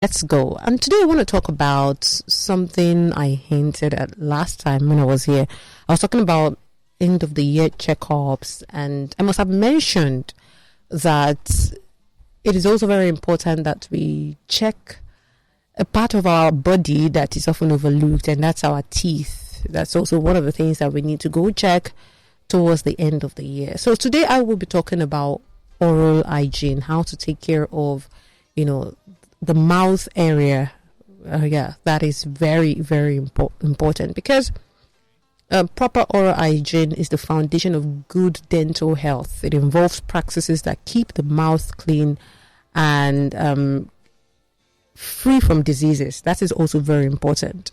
Let's go. And today I want to talk about something I hinted at last time when I was here. I was talking about end of the year checkups, and I must have mentioned that it is also very important that we check a part of our body that is often overlooked, and that's our teeth. That's also one of the things that we need to go check towards the end of the year. So today I will be talking about oral hygiene, how to take care of, the mouth area. That is very, very important because proper oral hygiene is the foundation of good dental health. It involves practices that keep the mouth clean and free from diseases. That is also very important.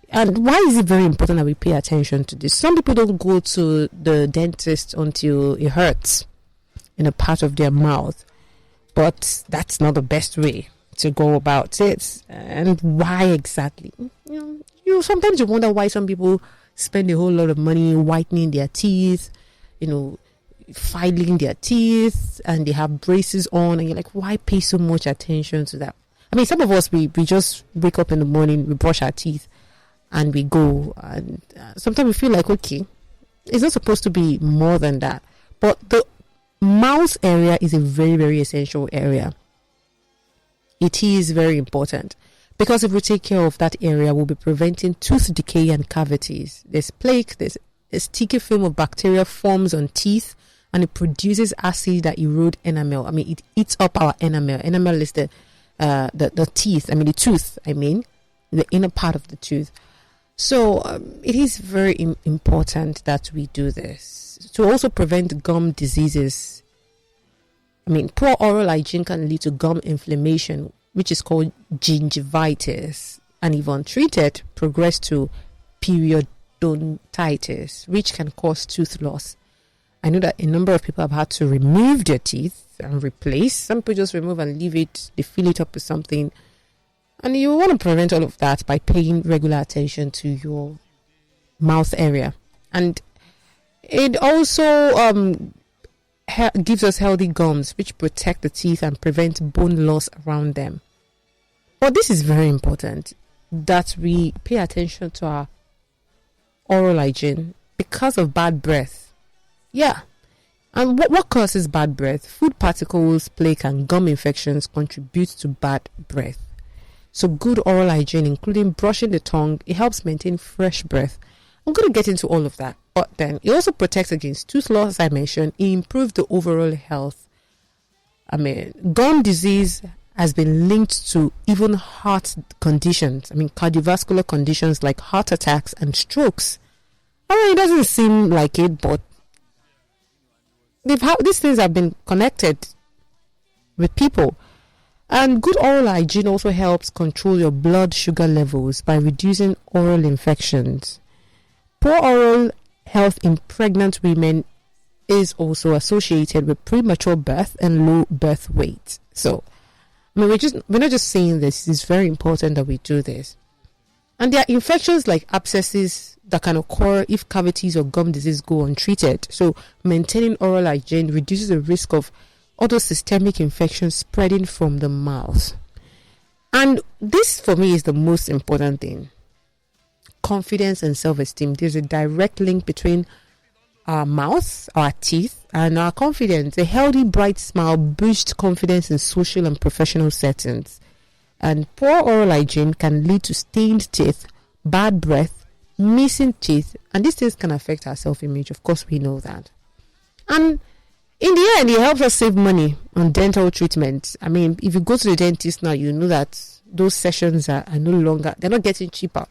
And why is it very important that we pay attention to this? Some people don't go to the dentist until it hurts in a part of their mouth, but that's not the best way to go about it. And why exactly? Sometimes you wonder why some people spend a whole lot of money whitening their teeth, filing their teeth, and they have braces on, and you're like, why pay so much attention to that? I mean, some of us, we just wake up in the morning, we brush our teeth, and we go. And sometimes we feel like, okay, it's not supposed to be more than that. But the mouth area is a very, very essential area. It is very important because if we take care of that area, we'll be preventing tooth decay and cavities. There's plaque, there's a sticky film of bacteria forms on teeth, and it produces acid that erode enamel. I mean, it eats up our enamel. Enamel is the teeth. I mean, the tooth. I mean, the inner part of the tooth. So it is very important that we do this to also prevent gum diseases. I mean, poor oral hygiene can lead to gum inflammation, which is called gingivitis, and if untreated, progress to periodontitis, which can cause tooth loss. I know that a number of people have had to remove their teeth and replace. Some people just remove and leave it, they fill it up with something. And you want to prevent all of that by paying regular attention to your mouth area. And it also gives us healthy gums, which protect the teeth and prevent bone loss around them. But this is very important that we pay attention to our oral hygiene because of bad breath. Yeah. And what causes bad breath? Food particles, plaque, and gum infections contribute to bad breath. So good oral hygiene, including brushing the tongue, it helps maintain fresh breath. I'm going to get into all of that. But then it also protects against tooth loss, as I mentioned. It improves the overall health. I mean, gum disease has been linked to even heart conditions. I mean, cardiovascular conditions like heart attacks and strokes. I mean, it doesn't seem like it, but these things have been connected with people. And good oral hygiene also helps control your blood sugar levels by reducing oral infections. Poor oral health in pregnant women is also associated with premature birth and low birth weight. So, I mean, we're not just saying this. It's very important that we do this. And there are infections like abscesses that can occur if cavities or gum disease go untreated. So, maintaining oral hygiene reduces the risk of other systemic infections spreading from the mouth. And this, for me, is the most important thing. Confidence and self-esteem. There's a direct link between our mouth, our teeth, and our confidence. A healthy, bright smile boosts confidence in social and professional settings. And poor oral hygiene can lead to stained teeth, bad breath, missing teeth, and these things can affect our self-image. Of course, we know that. And in the end, it helps us save money on dental treatment. I mean, if you go to the dentist now, you know that those sessions are no longer, they're not getting cheaper.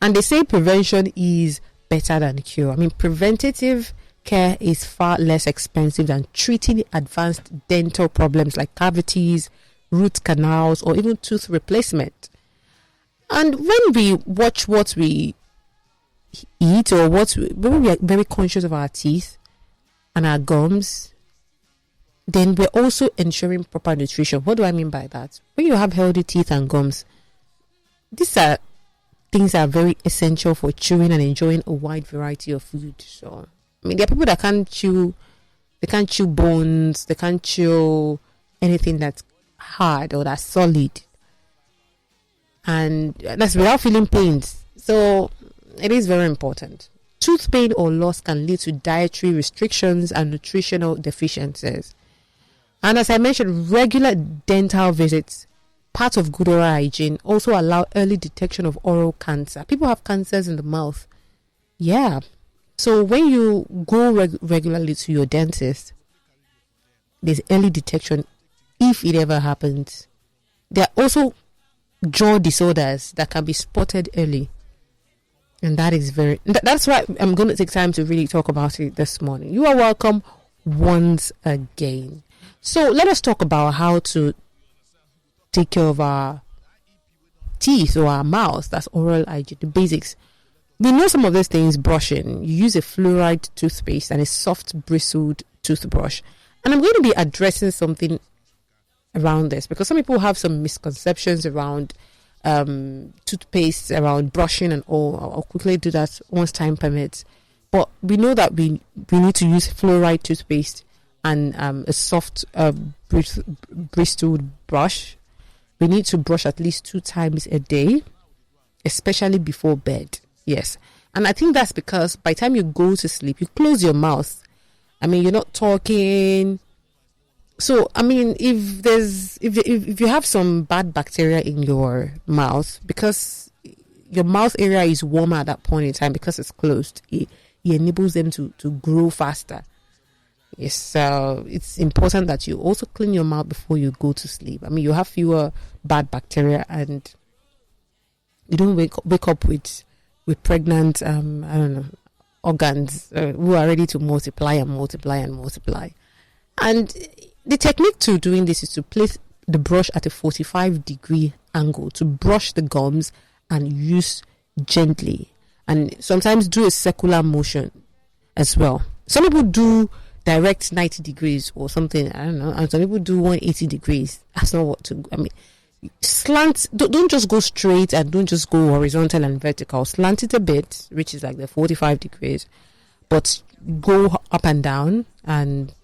And they say prevention is better than cure. I mean, preventative care is far less expensive than treating advanced dental problems like cavities, root canals, or even tooth replacement. And when we watch what we eat or when we are very conscious of our teeth and our gums, then we're also ensuring proper nutrition. What do I mean by that? When you have healthy teeth and gums, these are things that are very essential for chewing and enjoying a wide variety of food. So, I mean, there are people that can't chew bones, they can't chew anything that hard or that's solid, and that's without feeling pains. So it is very important. Tooth pain or loss can lead to dietary restrictions and nutritional deficiencies. And as I mentioned, regular dental visits, part of good oral hygiene, also allow early detection of oral cancer. People have cancers in the mouth. Yeah. So when you go regularly to your dentist, there's early detection if it ever happens. There are also jaw disorders that can be spotted early. And that is that's why I'm going to take time to really talk about it this morning. You are welcome once again. So let us talk about how to take care of our teeth or our mouth. That's oral hygiene, the basics. We know some of these things. Brushing. You use a fluoride toothpaste and a soft bristled toothbrush. And I'm going to be addressing something around this because some people have some misconceptions around toothpaste, around brushing and all. I'll quickly do that once time permits. But we know that we need to use fluoride toothpaste and a soft bristled brush. We need to brush at least 2 times a day, especially before bed. Yes. And I think that's because by the time you go to sleep, you close your mouth. I mean, you're not talking. So, I mean, if you have some bad bacteria in your mouth, because your mouth area is warmer at that point in time because it's closed, it enables them to grow faster. Yes, so it's important that you also clean your mouth before you go to sleep. I mean, you have fewer bad bacteria and you don't wake up with pregnant, organs who are ready to multiply and multiply and multiply. And the technique to doing this is to place the brush at a 45-degree angle to brush the gums and use gently. And sometimes do a circular motion as well. Some people do direct 90 degrees or something, I don't know, and some people do 180 degrees. That's not what to, I mean, slant, don't just go straight and don't just go horizontal and vertical. Slant it a bit, which is like the 45 degrees, but go up and down, and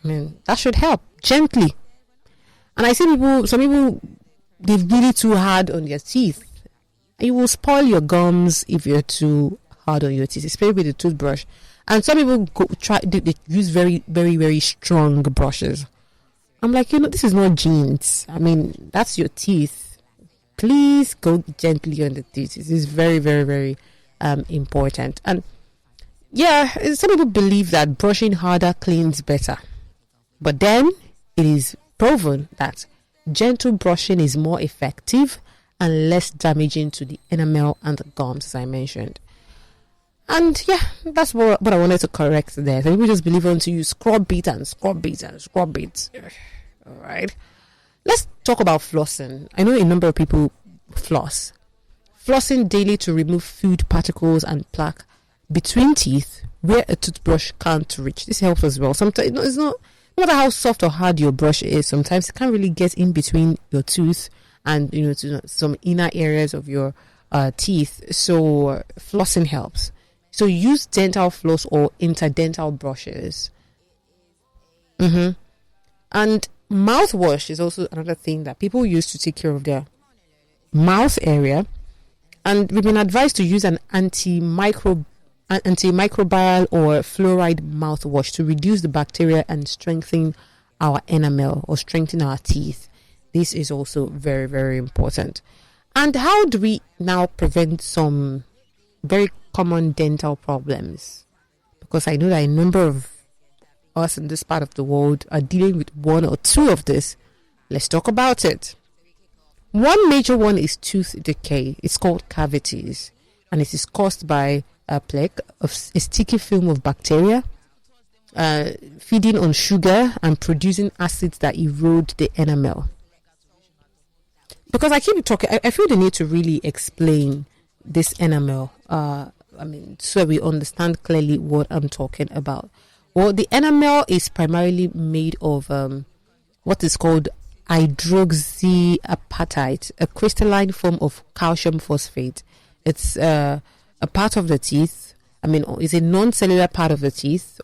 I mean, that should help gently. And I see some people, they're really too hard on their teeth. You will spoil your gums if you're too hard on your teeth, especially with the toothbrush. And some people they use very, very, very strong brushes. I'm like, this is not jeans. I mean, that's your teeth. Please go gently on the teeth. This is very, very, very important. And yeah, some people believe that brushing harder cleans better. But then it is proven that gentle brushing is more effective and less damaging to the enamel and the gums, as I mentioned. And yeah, that's what I wanted to correct there. So people just believe until you scrub it and scrub it and scrub it. All right. Let's talk about flossing. I know a number of people floss. Flossing daily to remove food particles and plaque between teeth where a toothbrush can't reach. This helps as well. Sometimes it's not, no matter how soft or hard your brush is, sometimes it can't really get in between your tooth and to some inner areas of your teeth. So flossing helps. So use dental floss or interdental brushes. And mouthwash is also another thing that people use to take care of their mouth area. And we've been advised to use an antimicrobial or fluoride mouthwash to reduce the bacteria and strengthen our enamel or strengthen our teeth. This is also very, very important. And how do we now prevent some very common dental problems? Because I know that a number of us in this part of the world are dealing with one or two of this. Let's talk about it. One major one is tooth decay. It's called cavities, and it is caused by a plaque of a sticky film of bacteria feeding on sugar and producing acids that erode the enamel. Because I keep talking, I feel the need to really explain this enamel. So we understand clearly what I'm talking about. Well, the enamel is primarily made of what is called hydroxyapatite, a crystalline form of calcium phosphate. It's a part of the teeth. It's a non-cellular part of the teeth,